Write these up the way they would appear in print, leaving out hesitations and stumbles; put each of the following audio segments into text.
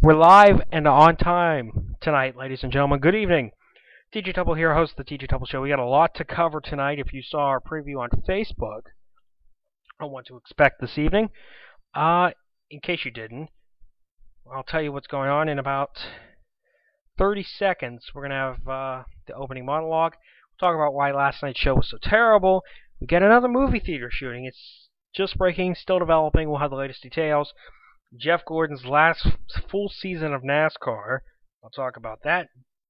We're live and on time tonight, ladies and gentlemen. Good evening. TJ Tupple here, host of the TJ Tupple Show. We got a lot to cover tonight. If you saw our preview on Facebook on what to expect this evening, in case you didn't, I'll tell you what's going on in about 30 seconds. We're going to have the opening monologue. We'll talk about why last night's show was so terrible. We get another movie theater shooting. It's just breaking, still developing. We'll have the latest details. Jeff Gordon's last full season of NASCAR. I'll talk about that.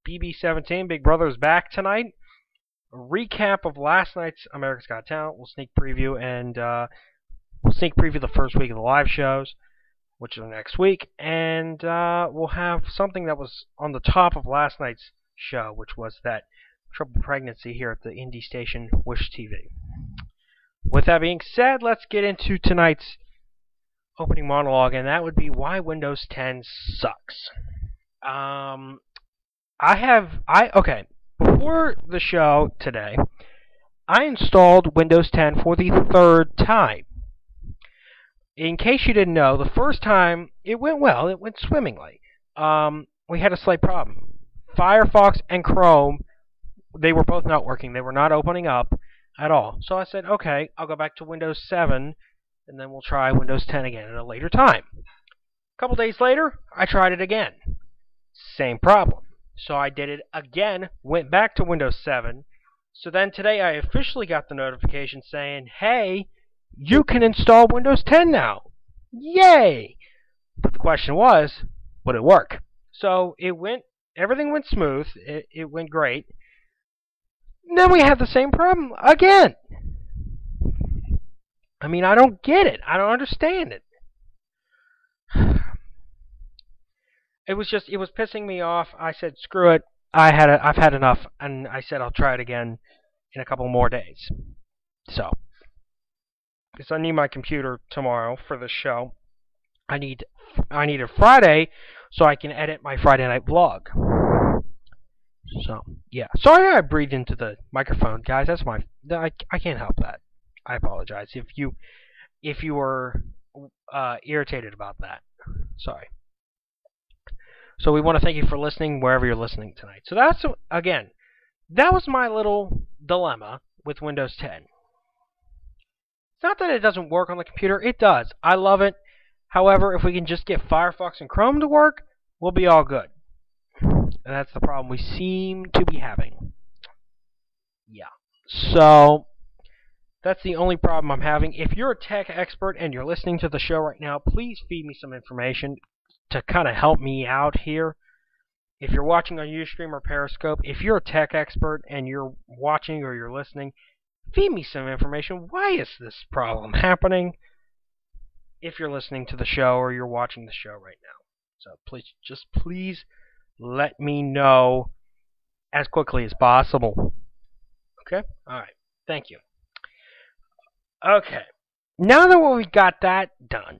BB17, Big Brother is back tonight. A recap of last night's America's Got Talent. We'll sneak preview the first week of the live shows, which are next week, and we'll have something that was on the top of last night's show, which was that triple pregnancy here at the indie station Wish TV. With that being said, let's get into tonight's opening monologue, and that would be why Windows 10 sucks. Before the show today, I installed Windows 10 for the third time. In case you didn't know, the first time it went well, it went swimmingly. We had a slight problem. Firefox and Chrome, they were both not working. They were not opening up at all. So I said, okay, I'll go back to Windows 7, and then we'll try Windows 10 again at a later time. A couple days later, I tried it again. Same problem. So I did it again, went back to Windows 7. So then today I officially got the notification saying, hey, you can install Windows 10 now. Yay! But the question was, would it work? So everything went smooth. It went great. And then we had the same problem again. I mean, I don't get it. I don't understand it. It was pissing me off. I said, screw it. I've had enough, and I said I'll try it again in a couple more days. So, because I need my computer tomorrow for the show. I need it Friday so I can edit my Friday night vlog. So, yeah. Sorry I breathed into the microphone, guys. I can't help that. I apologize if you were irritated about that. Sorry. So we want to thank you for listening wherever you're listening tonight. So that was my little dilemma with Windows 10. It's not that it doesn't work on the computer. It does. I love it. However, if we can just get Firefox and Chrome to work, we'll be all good. And that's the problem we seem to be having. Yeah. So that's the only problem I'm having. If you're a tech expert and you're listening to the show right now, please feed me some information to kind of help me out here. If you're watching on Ustream or Periscope, if you're a tech expert and you're watching or you're listening, feed me some information. Why is this problem happening? If you're listening to the show or you're watching the show right now. So please let me know as quickly as possible. Okay? Alright. Thank you. Okay. Now that we got that done,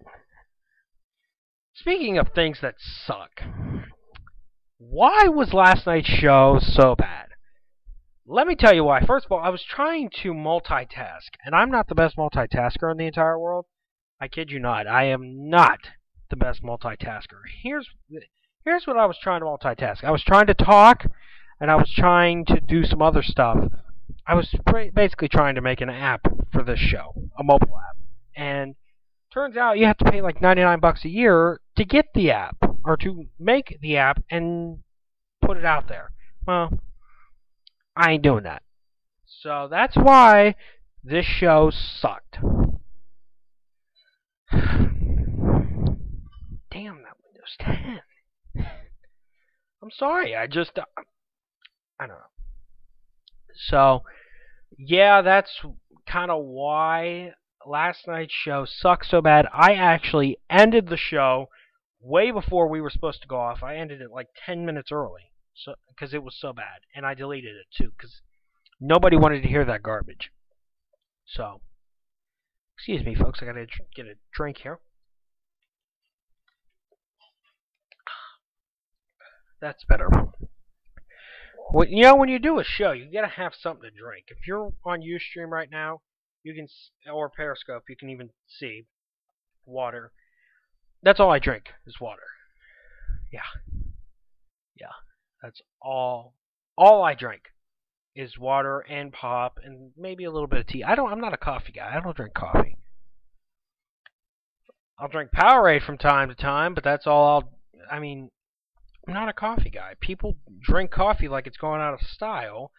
speaking of things that suck, why was last night's show so bad? Let me tell you why. First of all, I was trying to multitask, and I'm not the best multitasker in the entire world. I kid you not. I am not the best multitasker. Here's what I was trying to multitask. I was trying to talk, and I was trying to do some other stuff. I was basically trying to make an app for this show, a mobile app. And turns out you have to pay like $99 a year to get the app, or to make the app and put it out there. Well, I ain't doing that. So that's why this show sucked. Damn that Windows 10. I'm sorry, I don't know. So, yeah, that's kind of why last night's show sucked so bad. I actually ended the show way before we were supposed to go off. I ended it like 10 minutes early, so because it was so bad, and I deleted it too because nobody wanted to hear that garbage. So, excuse me, folks. I gotta get a drink here. That's better. When you do a show, you gotta have something to drink. If you're on Ustream right now, you can, or Periscope, you can even see water. That's all I drink is water. Yeah, yeah. That's all I drink is water and pop and maybe a little bit of tea. I'm not a coffee guy. I don't drink coffee. I'll drink Powerade from time to time, but that's all I mean, I'm not a coffee guy. People drink coffee like it's going out of style.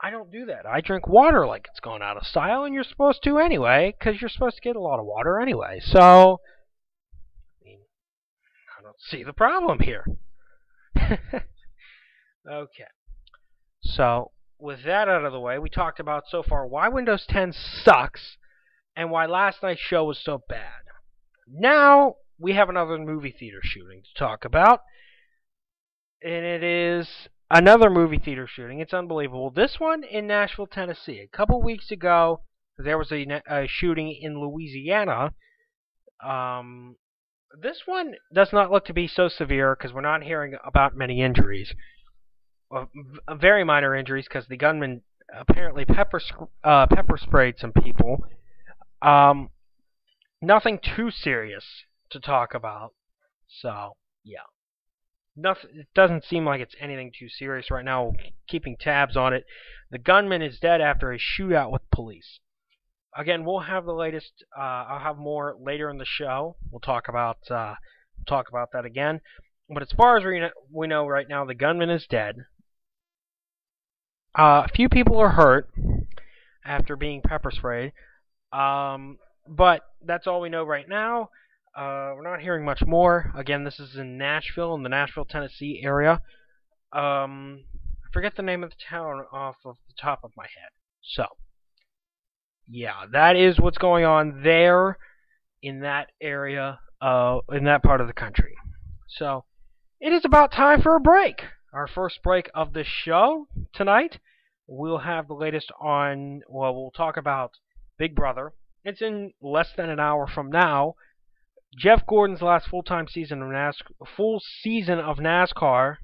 I don't do that. I drink water like it's going out of style, and you're supposed to anyway, because you're supposed to get a lot of water anyway. So, I mean, I don't see the problem here. Okay. So, with that out of the way, we talked about so far why Windows 10 sucks and why last night's show was so bad. Now, we have another movie theater shooting to talk about, and it is another movie theater shooting. It's unbelievable. This one in Nashville, Tennessee. A couple weeks ago, there was a shooting in Louisiana. This one does not look to be so severe because we're not hearing about many injuries. Well, very minor injuries because the gunman apparently pepper sprayed some people. Um, Nothing too serious to talk about. So, yeah. Nothing. It doesn't seem like it's anything too serious right now. Keeping tabs on it. The gunman is dead after a shootout with police. Again, we'll have the latest. I'll have more later in the show. We'll talk about that again. But as far as we know right now, the gunman is dead. A few people are hurt after being pepper sprayed. But that's all we know right now. We're not hearing much more. Again, this is in Nashville, in the Nashville, Tennessee area. I forget the name of the town off of the top of my head. So, yeah, that is what's going on there in that area, in that part of the country. So, it is about time for a break. Our first break of the show tonight. We'll have the latest on, well, we'll talk about Big Brother. It's in less than an hour from now. Jeff Gordon's last full-time season of full season of NASCAR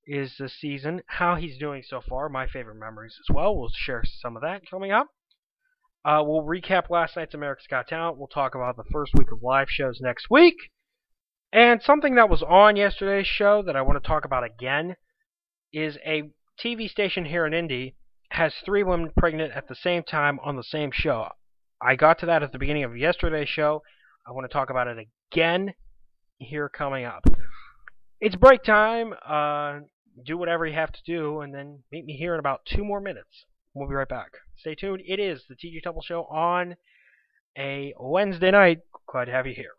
is this season. How he's doing so far, my favorite memories as well. We'll share some of that coming up. We'll recap last night's America's Got Talent. We'll talk about the first week of live shows next week. And something that was on yesterday's show that I want to talk about again is a TV station here in Indy has 3 women pregnant at the same time on the same show. I got to that at the beginning of yesterday's show. I want to talk about it again here coming up. It's break time. Do whatever you have to do, and then meet me here in about 2 more minutes. We'll be right back. Stay tuned. It is the TG Tupple Show on a Wednesday night. Glad to have you here.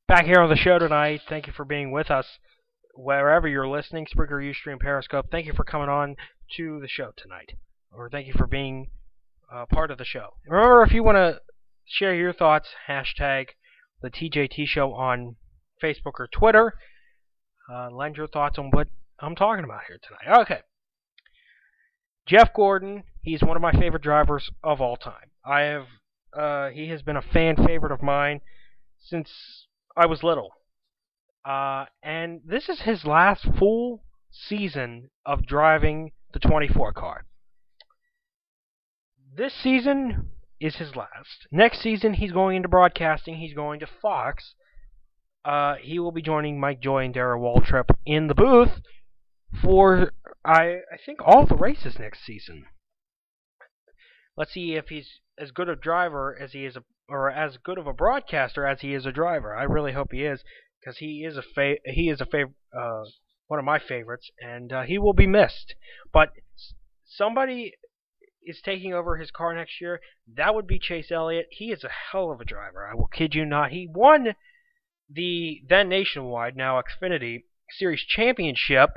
Back here on the show tonight. Thank you for being with us. wherever you're listening, Spreaker, Ustream, Periscope, thank you for coming on to the show tonight. Or thank you for being part of the show. Remember, if you want to share your thoughts, hashtag the TJT Show on Facebook or Twitter. Lend your thoughts on what I'm talking about here tonight. Okay. Jeff Gordon, he's one of my favorite drivers of all time. He has been a fan favorite of mine since I was little. And this is his last full season of driving the 24 car. This season is his last. Next season, he's going into broadcasting. He's going to Fox. He will be joining Mike Joy and Darrell Waltrip in the booth for, I think, all the races next season. Let's see if he's as good a driver as he is, or as good of a broadcaster as he is a driver. I really hope he is, because he is one of my favorites, and he will be missed. But somebody is taking over his car next year. That would be Chase Elliott. He is a hell of a driver. I will kid you not. He won the then Nationwide, now Xfinity Series Championship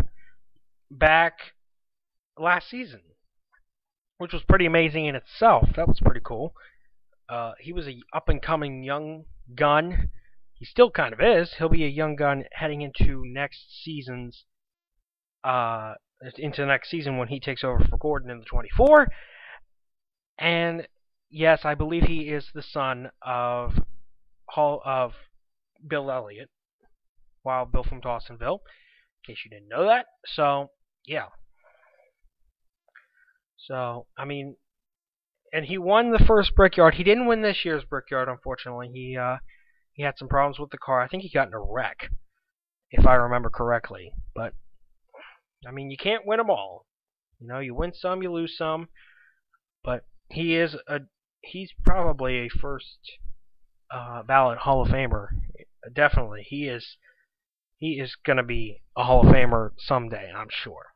back last season, which was pretty amazing in itself. That was pretty cool. He was a up-and-coming young gun. He still kind of is. He'll be a young gun heading into next season when he takes over for Gordon in the 24. And yes, I believe he is the son of Bill Elliott, Wild Bill from Dawsonville, in case you didn't know that. So, yeah. So, I mean, and he won the first Brickyard. He didn't win this year's Brickyard, unfortunately. He had some problems with the car. I think he got in a wreck, if I remember correctly. But, I mean, you can't win them all. You know, you win some, you lose some. But he's probably a first ballot Hall of Famer. Definitely. He is going to be a Hall of Famer someday, I'm sure.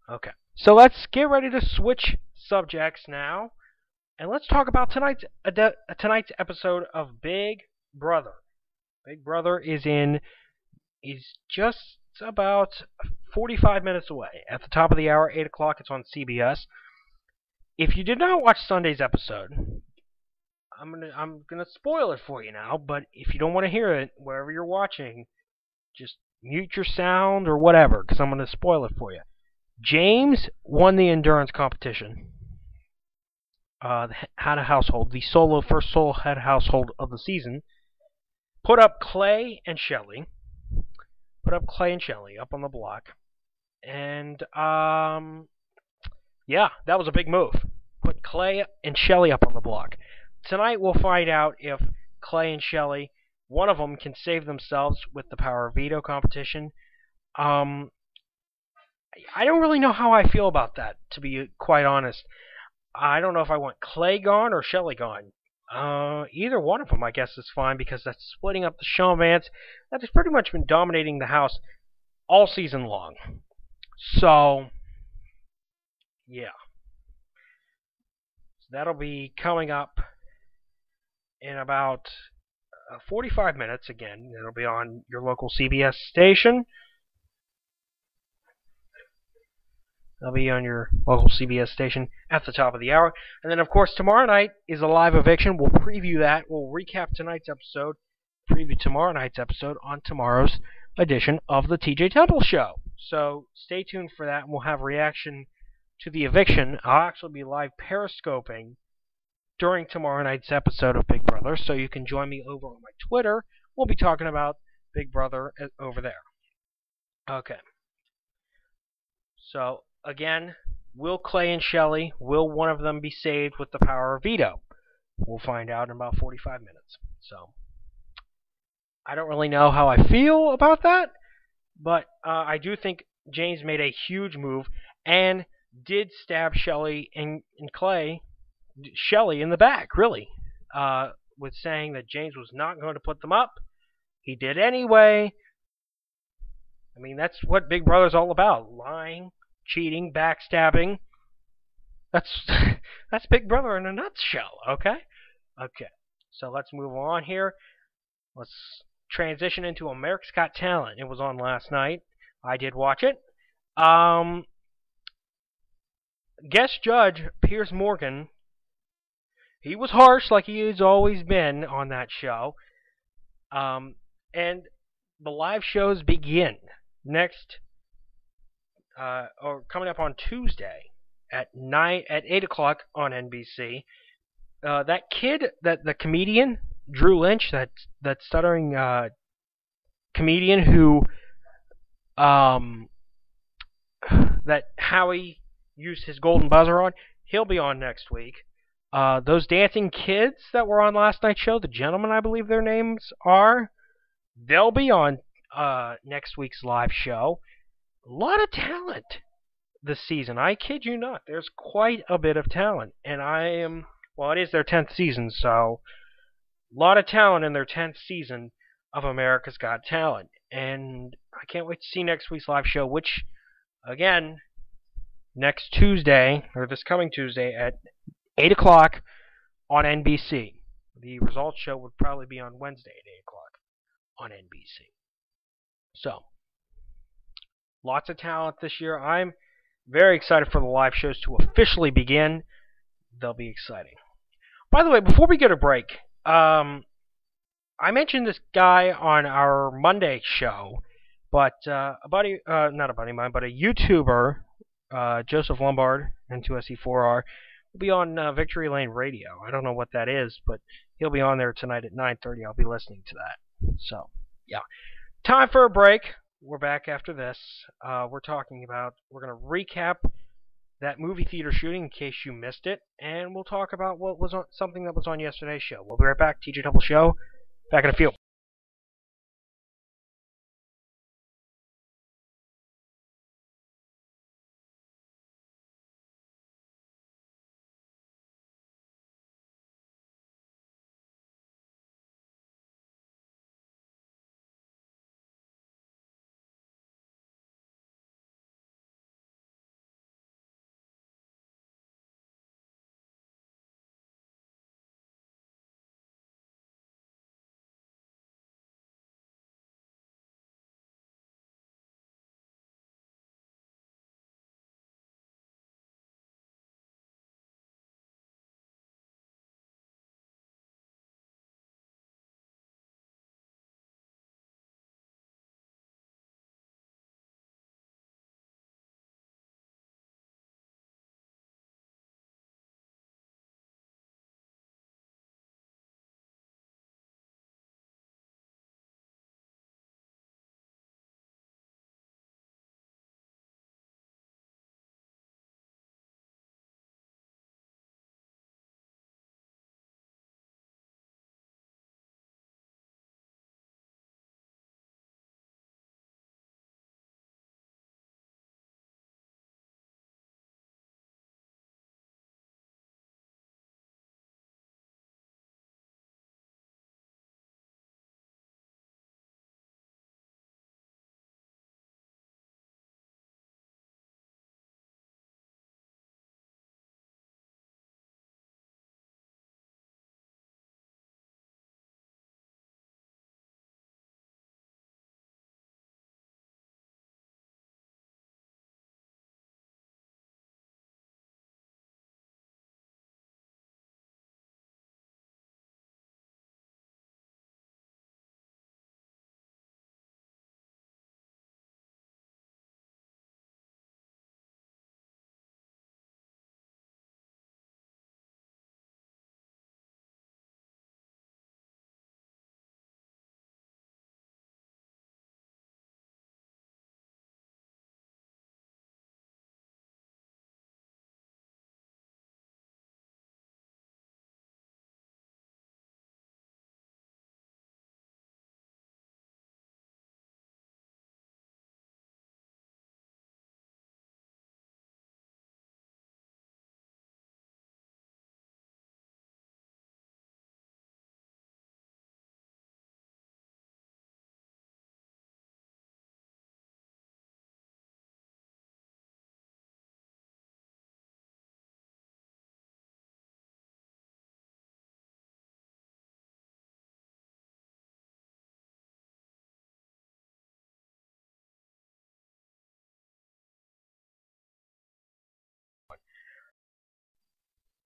Okay. So let's get ready to switch subjects now, and let's talk about tonight's episode of Big Brother. Big Brother is just about 45 minutes away. At the top of the hour, 8 o'clock, it's on CBS. If you did not watch Sunday's episode, I'm gonna spoil it for you now, but if you don't want to hear it, wherever you're watching, just mute your sound or whatever, because I'm gonna spoil it for you. James won the endurance competition. Had a household, the first solo head household of the season. Put up Clay and Shelly up on the block. And, yeah, that was a big move. Put Clay and Shelly up on the block. Tonight we'll find out if Clay and Shelly, one of them, can save themselves with the Power of Veto competition. I don't really know how I feel about that, to be quite honest. I don't know if I want Clay gone or Shelly gone. Either one of them, I guess, is fine, because that's splitting up the Sean Vance that has pretty much been dominating the house all season long. So, yeah. So that'll be coming up in about 45 minutes. Again, it'll be on your local CBS station. They'll be on your local CBS station at the top of the hour. And then, of course, tomorrow night is a live eviction. We'll preview that. We'll recap tonight's episode, preview tomorrow night's episode on tomorrow's edition of the TJ Temple Show. So stay tuned for that, and we'll have reaction to the eviction. I'll actually be live periscoping during tomorrow night's episode of Big Brother, so you can join me over on my Twitter. We'll be talking about Big Brother over there. Okay. So, again, will Clay and Shelly, will one of them be saved with the Power of Veto? We'll find out in about 45 minutes. So, I don't really know how I feel about that, but I do think James made a huge move and did stab Shelly in the back, really, with saying that James was not going to put them up. He did anyway. I mean, that's what Big Brother's all about. Lying, cheating, backstabbing. That's Big Brother in a nutshell, okay? Okay, so let's move on here. Let's transition into America's Got Talent. It was on last night. I did watch it. Um, Guest judge Piers Morgan. He was harsh, like he has always been on that show. And the live shows begin next, or coming up on Tuesday at 8 o'clock on NBC. That kid, that the comedian Drew Lynch, that stuttering comedian who um, that Howie used his golden buzzer on, he'll be on next week. Those dancing kids that were on last night's show, the gentlemen I believe their names are, they'll be on next week's live show. A lot of talent this season. I kid you not. There's quite a bit of talent. And well, it is their 10th season, so a lot of talent in their 10th season of America's Got Talent. And I can't wait to see next week's live show, which, again, next Tuesday, or this coming Tuesday at 8 o'clock on NBC. The results show would probably be on Wednesday at 8 o'clock on NBC. So, lots of talent this year. I'm very excited for the live shows to officially begin. They'll be exciting. By the way, before we get a break, I mentioned this guy on our Monday show, but not a buddy of mine, but a YouTuber, Joseph Lombard, N2SE4R, will be on Victory Lane Radio. I don't know what that is, but he'll be on there tonight at 9:30. I'll be listening to that. So, yeah. Time for a break. We're back after this. We're going to recap that movie theater shooting in case you missed it, and we'll talk about something that was on yesterday's show. We'll be right back. TJ Double Show. Back in a few.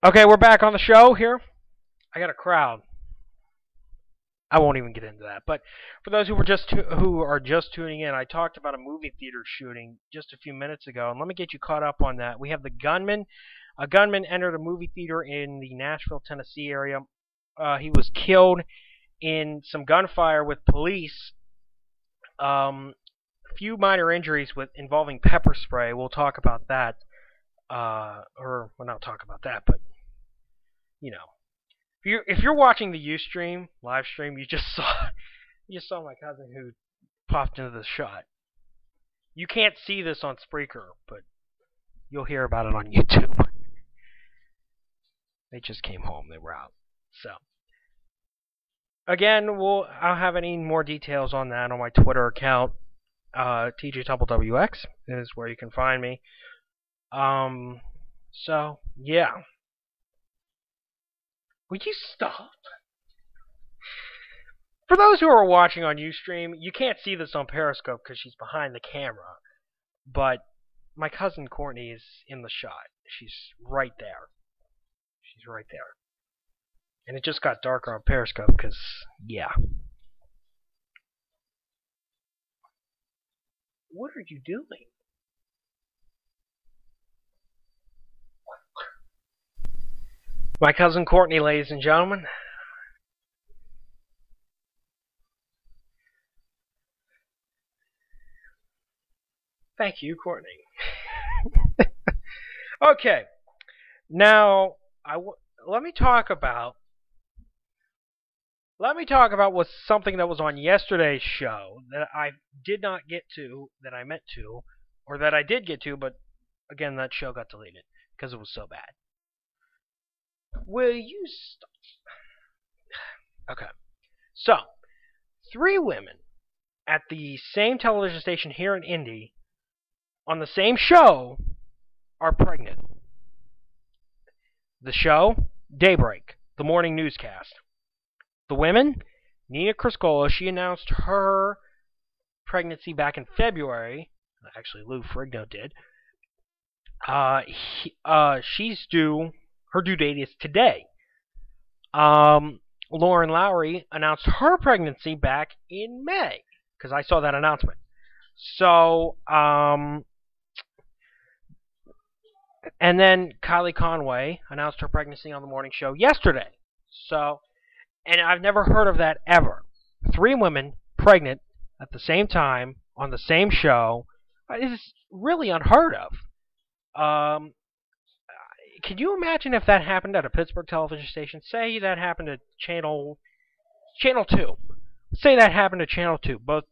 Okay, we're back on the show here. I got a crowd. I won't even get into that. But for those who are just tuning in, I talked about a movie theater shooting just a few minutes ago, and let me get you caught up on that. We have the gunman. A gunman entered a movie theater in the Nashville, Tennessee area. He was killed in some gunfire with police. A few minor injuries with involving pepper spray. We'll talk about that. Or we'll not talk about that, but you know, if you're watching the UStream live stream, you just saw my cousin who popped into the shot. You can't see this on Spreaker, but you'll hear about it on YouTube. They just came home. They were out. So again, I'll have any more details on that on my Twitter account. TJTumbleWX is where you can find me. So yeah. Would you stop? For those who are watching on Ustream, you can't see this on Periscope because she's behind the camera. But my cousin Courtney is in the shot. She's right there. She's right there. And it just got darker on Periscope because, yeah. What are you doing? My cousin Courtney, ladies and gentlemen. Thank you, Courtney. Okay. Now, let me talk about was something that was on yesterday's show that I did not get to, that I meant to, or that I did get to, but again, that show got deleted because it was so bad. Will you stop? Okay. So, 3 women at the same television station here in Indy on the same show are pregnant. The show, Daybreak, the morning newscast. The women, Nina Criscola, she announced her pregnancy back in February. Actually, Lou Ferrigno did. She's due. Her due date is today. Lauren Lowry announced her pregnancy back in May because I saw that announcement. So, and then Kylie Conway announced her pregnancy on the morning show yesterday. So, and I've never heard of that ever. 3 women pregnant at the same time on the same show is really unheard of. Can you imagine if that happened at a Pittsburgh television station? Say that happened to Channel 2. Say that happened to Channel 2. Both,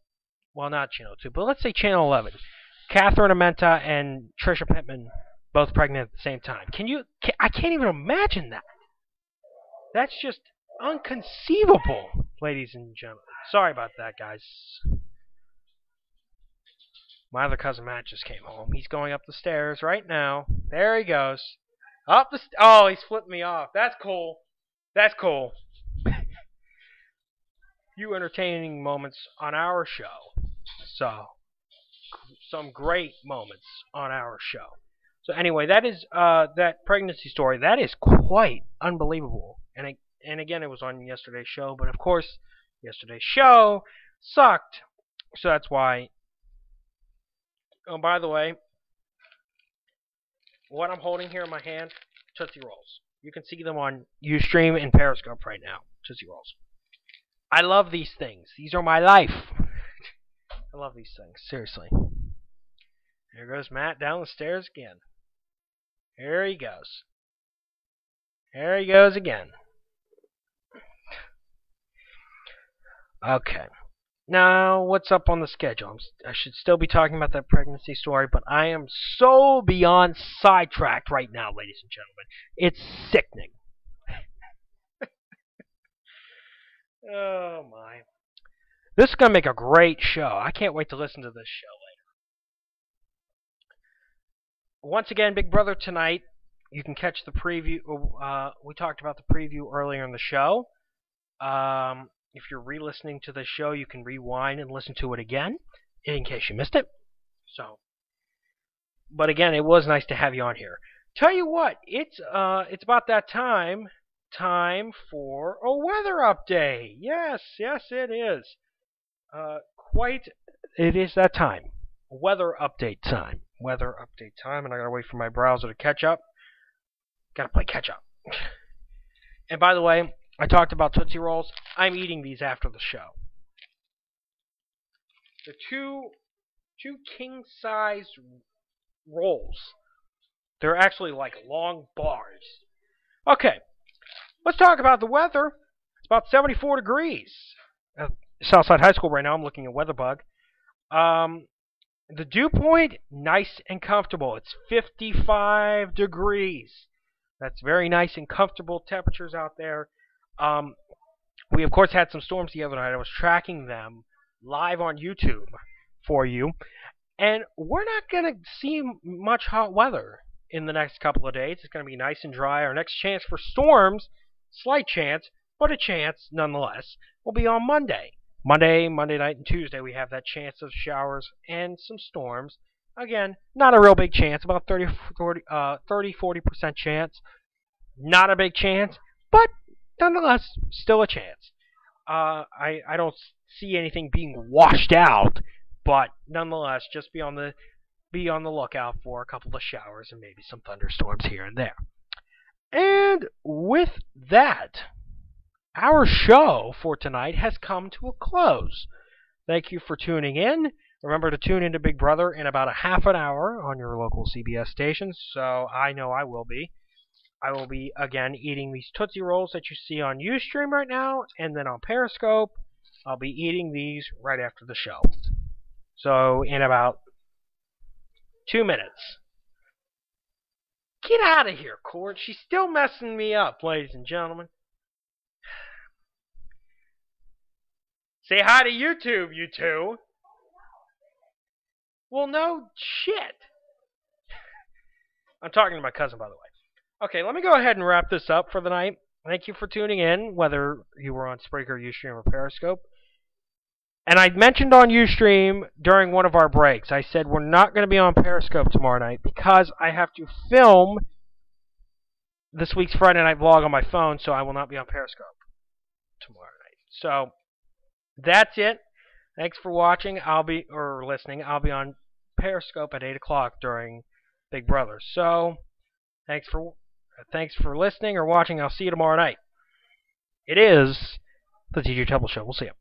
well, not Channel 2, but let's say Channel 11. Catherine Amenta and Trisha Pittman both pregnant at the same time. I can't even imagine that. That's just inconceivable, ladies and gentlemen. Sorry about that, guys. My other cousin Matt just came home. He's going up the stairs right now. There he goes. Oh, he's flipping me off. That's cool. That's cool. Few entertaining moments on our show. So, some great moments on our show. So anyway, that is that pregnancy story. That is quite unbelievable. And again, it was on yesterday's show. But of course, yesterday's show sucked. So that's why. Oh, by the way, what I'm holding here in my hand, Tootsie Rolls. You can see them on Ustream and Periscope right now. Tootsie Rolls. I love these things. These are my life. I love these things. Seriously. There goes Matt down the stairs again. Here he goes. There he goes again. Okay. Now, what's up on the schedule? I should still be talking about that pregnancy story, but I am so beyond sidetracked right now, ladies and gentlemen. It's sickening. Oh, my. This is going to make a great show. I can't wait to listen to this show later. Once again, Big Brother tonight. You can catch the preview. We talked about the preview earlier in the show. If you're re-listening to the show, you can rewind and listen to it again, in case you missed it. So, but again, it was nice to have you on here. Tell you what, it's about that time. Time for a weather update. Yes, yes, it is. Quite. It is that time. Weather update time. Weather update time, and I gotta wait for my browser to catch up. Gotta play catch up. And by the way, I talked about Tootsie Rolls. I'm eating these after the show. The two king size rolls. They're actually like long bars. Okay, let's talk about the weather. It's about 74 degrees. Southside High School right now. I'm looking at WeatherBug. Um, the dew point, nice and comfortable. It's 55 degrees. That's very nice and comfortable temperatures out there. Um, we, of course, had some storms the other night. I was tracking them live on YouTube for you. And we're not going to see much hot weather in the next couple of days. It's going to be nice and dry. Our next chance for storms, slight chance, but a chance nonetheless, will be on Monday. Monday night, and Tuesday, we have that chance of showers and some storms. Again, not a real big chance, about 40% chance. Not a big chance, but nonetheless, still a chance. I don't see anything being washed out, but nonetheless, just be on the lookout for a couple of showers and maybe some thunderstorms here and there. And with that, our show for tonight has come to a close. Thank you for tuning in. Remember to tune into Big Brother in about a half an hour on your local CBS stations, so I know I will be. I will be, again, eating these Tootsie Rolls that you see on Ustream right now, and then on Periscope, I'll be eating these right after the show. So, in about 2 minutes. Get out of here, Cord. She's still messing me up, ladies and gentlemen. Say hi to YouTube, you two. Well, no shit. I'm talking to my cousin, by the way. Okay, let me go ahead and wrap this up for the night. Thank you for tuning in, whether you were on Spreaker, Ustream, or Periscope. And I mentioned on Ustream during one of our breaks, I said we're not going to be on Periscope tomorrow night because I have to film this week's Friday Night Vlog on my phone, so I will not be on Periscope tomorrow night. So, that's it. Thanks for watching. Listening. I'll be on Periscope at 8 o'clock during Big Brother. So, thanks for listening or watching. I'll see you tomorrow night. It is the TJ Temple Show. We'll see you.